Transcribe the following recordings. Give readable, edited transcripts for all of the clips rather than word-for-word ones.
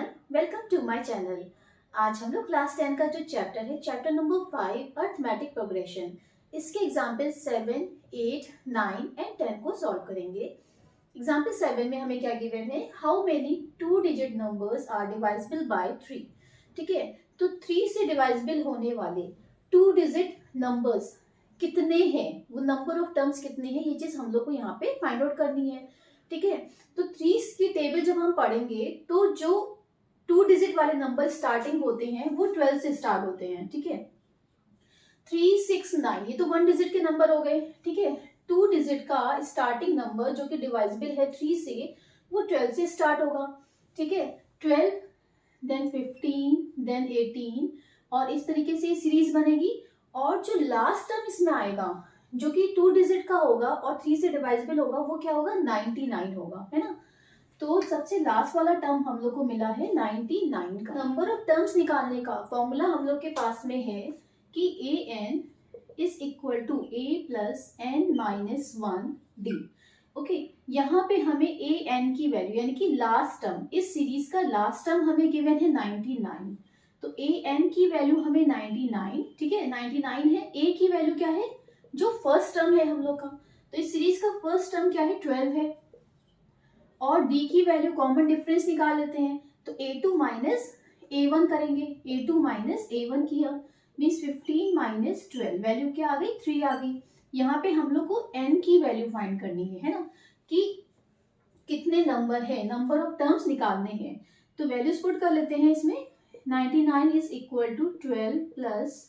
Everyone, welcome to my channel. आज हम लोग क्लास 10 का जो चैप्टर है, चैप्टर नंबर 5 अर्थमेटिक प्रोग्रेशन, इसके एग्जाम्पल 7, 8, 9 एंड 10 को सॉल्व करेंगे। एग्जाम्पल 7 में हमें क्या गिवन है, how many 2 digit numbers are divisible by 3। ठीक है, तो 3 से डिवाइजिबल होने वाले 2 डिजिट नंबर्स कितने हैं, वो नंबर ऑफ टर्म्स कितने हैं, ये चीज हम लोग को यहाँ पे फाइंड आउट करनी है। ठीक है, तो 3 की टेबल जब हम पढ़ेंगे तो जो 2 डिजिट वाले नंबर स्टार्टिंग होते हैं वो 12 से स्टार्ट होते हैं। ठीक है, 3, 6, 9 ये तो 1 डिजिट के नंबर हो गए। ठीक है, 2 डिजिट का स्टार्टिंग नंबर जो कि डिवाइजिबल है 3 से, वो 12 से स्टार्ट होगा। ठीक है, 12 देन 15 देन 18 और इस तरीके से सीरीज बनेगी। और जो लास्ट टर्म इसमें आएगा जो कि 2 डिजिट का होगा और 3 से डिवाइजिबल होगा, वो क्या होगा, 99 होगा, है ना। तो सबसे लास्ट वाला टर्म हम लोग को मिला है 99 का। नंबर ऑफ टर्म्स निकालने का फॉर्मूला हम लोग के पास में है कि an is equal to a plus n minus 1d। Okay, यहाँ पे हमें an की वैल्यू यानी कि लास्ट टर्म, इस सीरीज का लास्ट टर्म हमें गिवन है 99, तो an की वैल्यू हमें 99, ठीक है 99 है। a की वैल्यू क्या है, जो फर्स्ट टर्म है हम लोग का, तो इस सीरीज का फर्स्ट टर्म क्या है, 12 है। और d की वैल्यू कॉमन डिफरेंस निकाल लेते हैं, तो a2 माइनस a1 करेंगे, a2 माइनस a1 किया मीन्स 15 माइनस 12, वैल्यू क्या आ गई, 3 आ गई। यहाँ पे हम लोग को n की वैल्यू फाइंड करनी है ना, कि कितने नंबर है, नंबर ऑफ टर्म्स निकालने हैं। तो वैल्यूज पुट कर लेते हैं इसमें। 99 is equal to 12 plus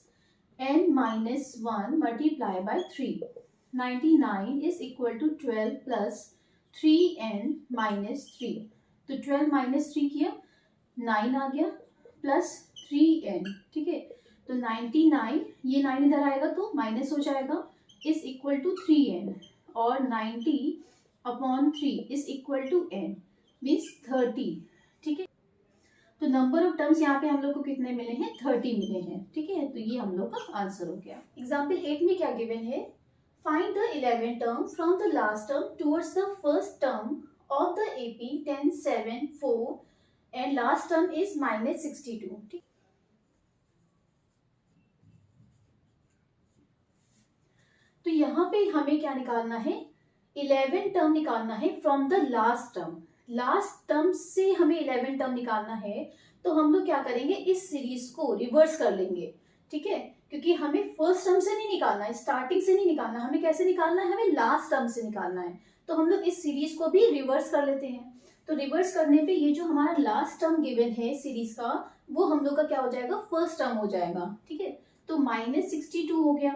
n minus 1 multiply by 3। 99 is equal to 12 plus 3n minus 3, तो 12 माइनस 3 किया 9 आ गया प्लस 3n। ठीक है, तो 99, ये 9 इधर आएगा तो माइनस हो जाएगा, इज इक्वल टू 3n और 90 upon 3 is equal to n means 30। ठीक है, तो नंबर ऑफ टर्म्स यहाँ पे हम लोग को कितने मिले हैं, 30 मिले हैं। ठीक है, तो ये हम लोग का आंसर हो गया। एग्जाम्पल 8 में क्या गिवन है, find the 11th term from the last term towards the first term of the AP 10, 7, 4 and last term is minus 62। तो यहाँ पे हमें क्या निकालना है, 11 टर्म निकालना है from the last term. Last term से हमें 11 टर्म निकालना है, तो हम लोग क्या करेंगे, इस सीरीज को रिवर्स कर लेंगे। ठीक है, क्योंकि हमें फर्स्ट टर्म से नहीं निकालना है, स्टार्टिंग से नहीं निकालना, हमें कैसे निकालना है, हमें लास्ट टर्म से निकालना है। तो हम लोग इस सीरीज को भी रिवर्स कर लेते हैं। तो रिवर्स करने पे ये जो हमारा लास्ट टर्म गिवन है सीरीज का, वो हम लोग का क्या हो जाएगा, फर्स्ट टर्म हो जाएगा। ठीक है, तो माइनस 62 हो गया,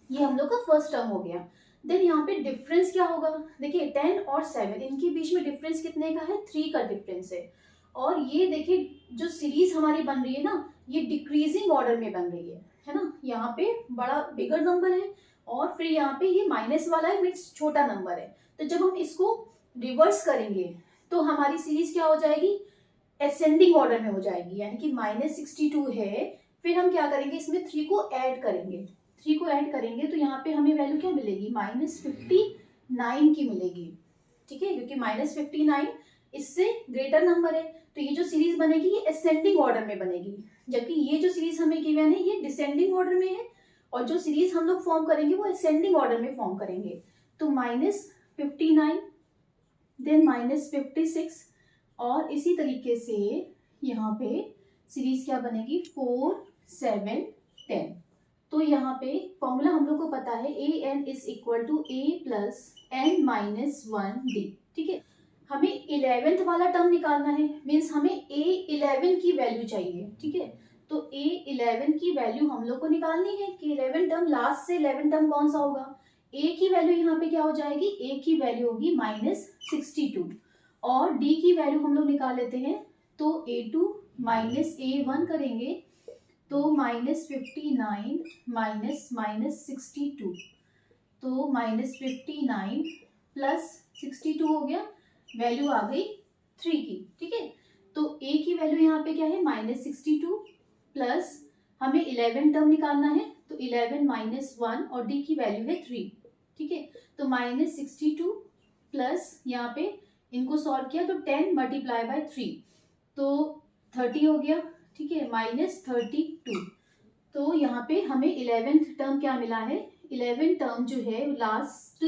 ये हम लोग का फर्स्ट टर्म हो गया। देन यहाँ पे डिफरेंस क्या होगा, देखिए 10 और 7 इनके बीच में डिफरेंस कितने का है, 3 का डिफरेंस है। और ये देखिए जो सीरीज हमारी बन रही है ना, ये डिक्रीजिंग ऑर्डर में बन रही है ना। यहाँ पे बड़ा बिगर नंबर है और फिर यहाँ पे ये माइनस वाला है मीन्स छोटा नंबर है। तो जब हम इसको रिवर्स करेंगे तो हमारी सीरीज क्या हो जाएगी, असेंडिंग ऑर्डर में हो जाएगी, यानी कि माइनस 62 है। फिर हम क्या करेंगे, इसमें 3 को ऐड करेंगे, 3 को ऐड करेंगे तो यहाँ पे हमें वैल्यू क्या मिलेगी, माइनस 59 की मिलेगी। ठीक है, क्योंकि माइनस 59 इससे ग्रेटर नंबर है, तो ये जो सीरीज बनेगी ये असेंडिंग ऑर्डर में बनेगी, जबकि ये जो सीरीज हमें गिवन है ये डिसेंडिंग ऑर्डर में है, और जो सीरीज हम लोग फॉर्म करेंगे वो असेंडिंग ऑर्डर में फॉर्म करेंगे। तो माइनस 59 देन माइनस 56 और इसी तरीके से यहाँ पे सीरीज क्या बनेगी, 4, 7, 10। तो यहाँ पे फॉर्मूला हम लोग को पता है, an is equal to a plus n minus 1d। ठीक है, हमें 11th वाला टर्म निकालना है, मीन्स हमें a11 की वैल्यू चाहिए। ठीक है, तो a11 की वैल्यू हम लोग को निकालनी है कि 11 टर्म, लास्ट से 11 टर्म कौन सा होगा, a की वैल्यू यहाँ पे क्या हो जाएगी, a की वैल्यू होगी माइनस 62 और d की वैल्यू हम लोग निकाल लेते हैं, तो a2 माइनस a1 करेंगे तो माइनस 59 माइनस माइनस 62, तो माइनस 59 प्लस 62 हो गया, वैल्यू आ गई 3 की। ठीक है, तो a की वैल्यू यहाँ पे क्या है, माइनस 62 प्लस हमें 11 टर्म निकालना है, तो 11 माइनस 1 और d की वैल्यू है 3। ठीक है, तो माइनस 62 प्लस यहाँ पे इनको सॉल्व किया तो 10 मल्टीप्लाई बाय 3, तो 30 हो गया, ठीक है, -32। तो यहाँ पे हमें 11th टर्म क्या मिला है, 11 टर्म जो है लास्ट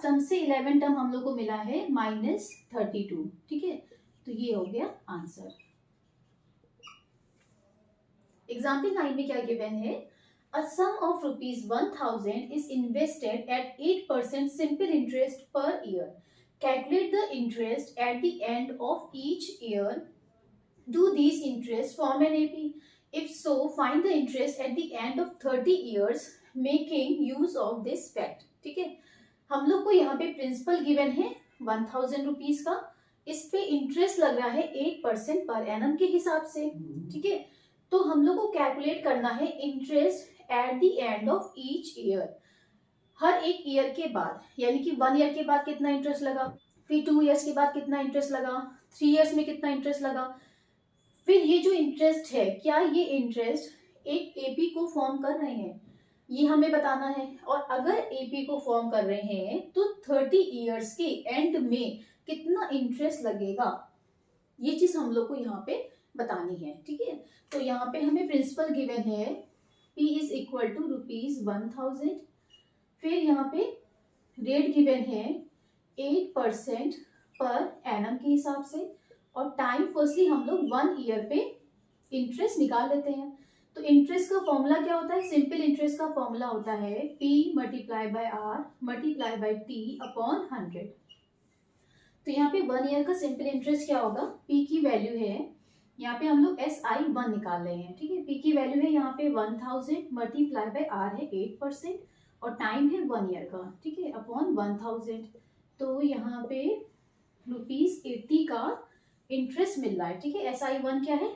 टर्म से 11 टर्म हम लोग को मिला है -32, ठीक है। तो ये हो गया आंसर। एग्जाम्पल 9 में क्या गिवन है, अ सम of ₹1000 is invested at 8% simple interest per year. Calculate the interest at the end of each year. Do these interests form an AP? If so, find the interest at the end of 30 years making use of this fact. ठीक है, हम लोग को यहाँ पे principal given है 1000 rupees का, इस पे इंटरेस्ट लग रहा है 8% पर एनम के हिसाब से, ठीक है। तो हम लोग को कैलकुलेट करना है interest at the end of each year, हर एक ईयर के बाद, यानी कि 1 ईयर के बाद कितना इंटरेस्ट लगा, फिर 2 ईयर्स के बाद कितना इंटरेस्ट लगा, 3 ईयर्स में कितना इंटरेस्ट लगा, फिर ये जो इंटरेस्ट है क्या ये इंटरेस्ट एक एपी को फॉर्म कर रहे हैं, ये हमें बताना है। और अगर एपी को फॉर्म कर रहे हैं तो 30 ईयर्स के एंड में कितना इंटरेस्ट लगेगा, ये चीज हम लोग को यहाँ पे बतानी है, ठीक है। तो यहाँ पे हमें प्रिंसिपल गिवन है P इज इक्वल टू ₹1000, फिर यहाँ पे रेट गिवन है 8% पर एनम के हिसाब से, और टाइम फर्स्टली हम लोग 1 ईयर पे इंटरेस्ट निकाल लेते हैं। तो इंटरेस्ट का फॉर्मूला क्या होता है, सिंपल इंटरेस्ट का फॉर्मूला होता है P multiply by R multiply by T upon 100। तो यहाँ पे 1 ईयर का सिंपल इंटरेस्ट क्या होगा, P की वैल्यू है, यहाँ पे हम लोग SI1 निकाल रहे हैं, ठीक है। P की वैल्यू है यहाँ पे 1000 मल्टीप्लाई बाय R है 8% और टाइम है 1 ईयर का, ठीक है, अपॉन 1000। तो यहाँ पे ₹80 का इंटरेस्ट मिल रहा है, ठीक है। SI1 क्या है,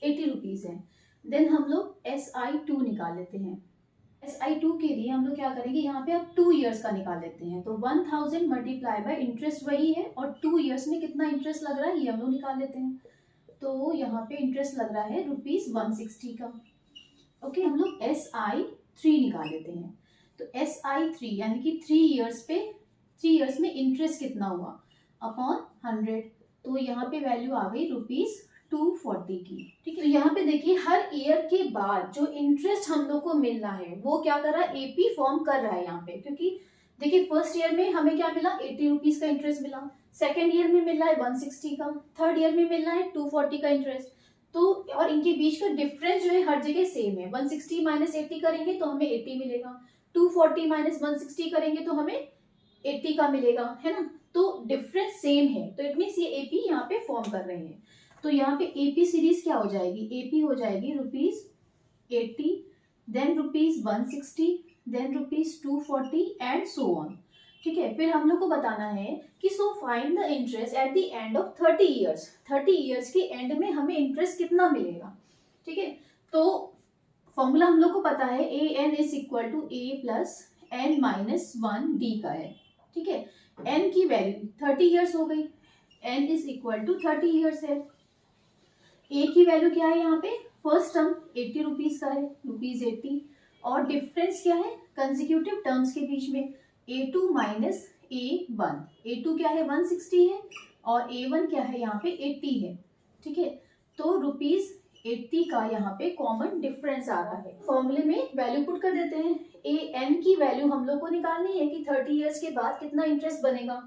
80 रुपीज है। देन हम लोग SI2 निकाल लेते हैं। SI2 के लिए हम लोग क्या करेंगे, यहाँ पे अब 2 ईयर्स का निकाल लेते हैं। तो 1000 मल्टीप्लाई बाय इंटरेस्ट वही है और 2 ईयर्स में कितना इंटरेस्ट लग रहा है ये हम लोग निकाल लेते हैं। तो यहाँ पे इंटरेस्ट लग रहा है ₹160 का। ओके, हम लोग SI3 निकाल लेते हैं। तो SI3 यानी कि 3 ईयर्स में इंटरेस्ट कितना हुआ अपॉन 100। तो यहाँ पे वैल्यू आ गई ₹240 की, ठीक है। तो यहाँ पे देखिए हर ईयर के बाद जो इंटरेस्ट हम लोग को मिल रहा है वो क्या कर रहा है, एपी फॉर्म कर रहा है यहाँ पे, क्योंकि देखिए फर्स्ट ईयर में हमें क्या मिला, 80 रुपीज का इंटरेस्ट मिला, सेकेंड ईयर में मिल रहा है 160 का, थर्ड ईयर में मिल रहा है 240 का इंटरेस्ट। तो और इनके बीच का डिफरेंस जो है हर जगह सेम है, 160 माइनस 80 करेंगे तो हमें 80 मिलेगा, 240 माइनस 160 करेंगे तो हमें 80 का मिलेगा, है ना। तो डिफरेंस सेम है, तो इट मीन्स ये एपी यहाँ पे फॉर्म कर रहे हैं। तो यहाँ पे एपी सीरीज क्या हो जाएगी, एपी हो जाएगी ₹80, then ₹160, then ₹240 and so on, ठीक है। फिर हम लोग को बताना है कि so find the interest at the end of 30 years, 30 years के एंड में हमें इंटरेस्ट कितना मिलेगा, ठीक है। तो फॉर्मूला हम लोग को पता है AN is equal to A plus N-1D का है, ठीक है। N की वैल्यू 30 ईयर्स हो गई, N is equal to 30 years है। A की वैल्यू क्या है, यहाँ पे फर्स्ट टर्म 80 रुपीज का है, ₹80, और डिफरेंस क्या है कंसेक्यूटिव टर्म्स के बीच में, A2 माइनस A1, A2 क्या है 160 है और A1 क्या है यहाँ पे 80 है, ठीक है। तो ₹80 का यहाँ पे कॉमन डिफरेंस आ रहा है। फॉर्मूले में वैल्यू पुट कर देते हैं, AN की वैल्यू हम लोग को निकालनी है कि 30 ईयर्स के बाद कितना इंटरेस्ट बनेगा।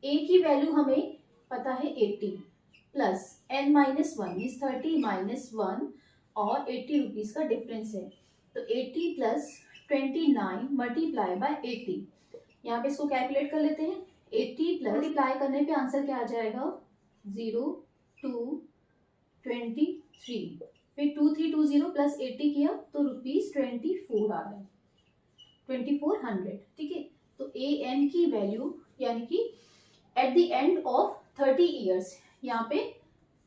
A की वैल्यू हमें पता है 80 प्लस N-1 इज 30 माइनस 1 और 80 रुपीज का डिफरेंस है। तो 80 प्लस 29 मल्टीप्लाई बाय 80, यहाँ पे इसको कैलकुलेट कर लेते हैं। 80 प्लस मल्टीप्लाई करने पे आंसर क्या आ जाएगा 0223, फिर 2320 प्लस 80 किया तो ₹24 आ रहा है, 2400, ठीक है। तो AN की वैल्यू यानी कि eight the end of 30 years यहाँ पे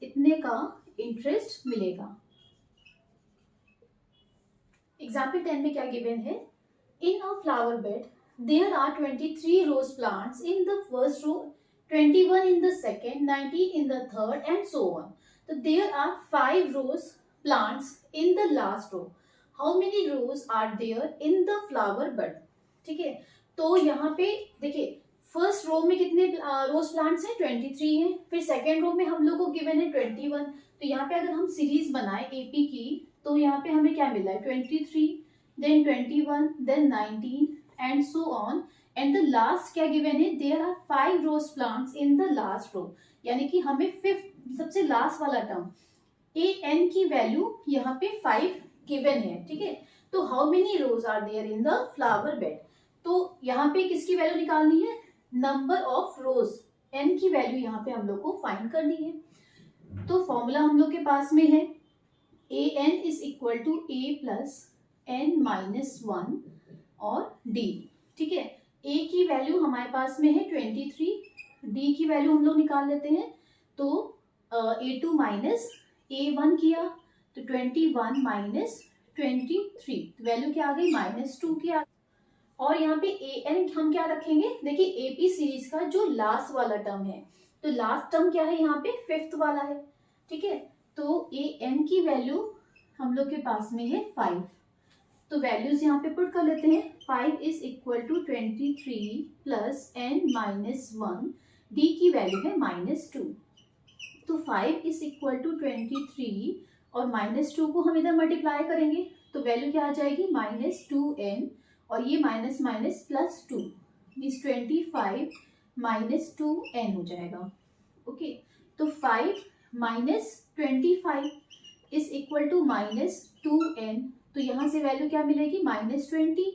इतने का इंटरेस्ट मिलेगा। एग्जाम्पल 10 में क्या गिवन है, in a flower bed there are 23 rose plants in the first row, 21 in the second, 19 in the third and so on. So there are 5 rows plants in the last row. How many rows are there in the flower bud? ठीक है, तो यहाँ पे देखिए first row में कितने रोज plants हैं, 23 हैं। फिर सेकेंड रो में हम लोग को गिवन है 21। तो यहाँ पे अगर हम सीरीज बनाए एपी की तो यहाँ पे हमें क्या मिला है, 23, then 21, then 19 and so on. And the last क्या गिवन है, there are 5 rose plants in the last row, यानी कि हमें फिफ्थ सबसे लास्ट वाला टर्म ए एन की वैल्यू यहाँ पे 5 गिवन है, ठीक है। तो how many rose are there in the flower bed, तो यहाँ पे किसकी वैल्यू निकालनी है, नंबर ऑफ रोज, एन की वैल्यू यहाँ पे हम लोग को फाइंड करनी है। तो फॉर्मूला हम लोग के पास में है A N is equal to A plus N minus 1 और डी, ठीक है। ए की वैल्यू हमारे पास में है 23, डी की वैल्यू हम लोग निकाल लेते हैं। तो A2 माइनस A1 किया तो 21 माइनस 23, वैल्यू क्या आ गई, -2 की आ गई। और यहाँ पे ए एन हम क्या रखेंगे, देखिए एपी सीरीज का जो लास्ट वाला टर्म है, तो लास्ट टर्म क्या है यहाँ पे, फिफ्थ वाला है, ठीक है। तो ए एन की वैल्यू हम लोग के पास में है 5, तो वैल्यूज यहाँ पे पुट कर लेते हैं। 5 is equal to 23 plus N minus 1, D की वैल्यू है -2। तो 5 इज इक्वल टू 23 और -2 को हम इधर मल्टीप्लाई करेंगे तो वैल्यू क्या आ जाएगी, -2n, और ये minus minus plus 2 means 25 minus 2n हो जाएगा, ओके। तो 5 minus 25 is equal to -2n, तो यहाँ से वैल्यू क्या मिलेगी, -20,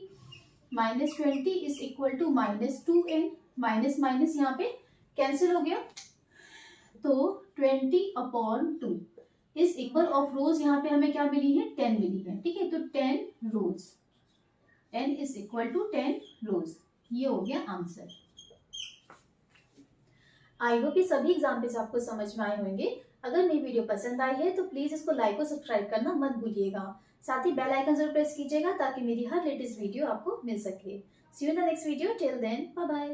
-20 is equal to -2n, minus minus यहाँ पे कैंसिल हो गया, तो 20/2 इज इक्वल ऑफ रोज यहाँ पे हमें क्या मिली है, 10 मिली है, ठीक है। तो 10 रोज, n इज इक्वल टू 10 रोज, ये हो गया आंसर। आई होप ये सभी एग्जाम्पल्स आपको समझ में आए होंगे। अगर मेरी वीडियो पसंद आई है तो प्लीज इसको लाइक और सब्सक्राइब करना मत भूलिएगा। साथ ही बेल आइकन जरूर प्रेस कीजिएगा ताकि मेरी हर लेटेस्ट वीडियो आपको मिल सके। See you in the next video, till then bye bye.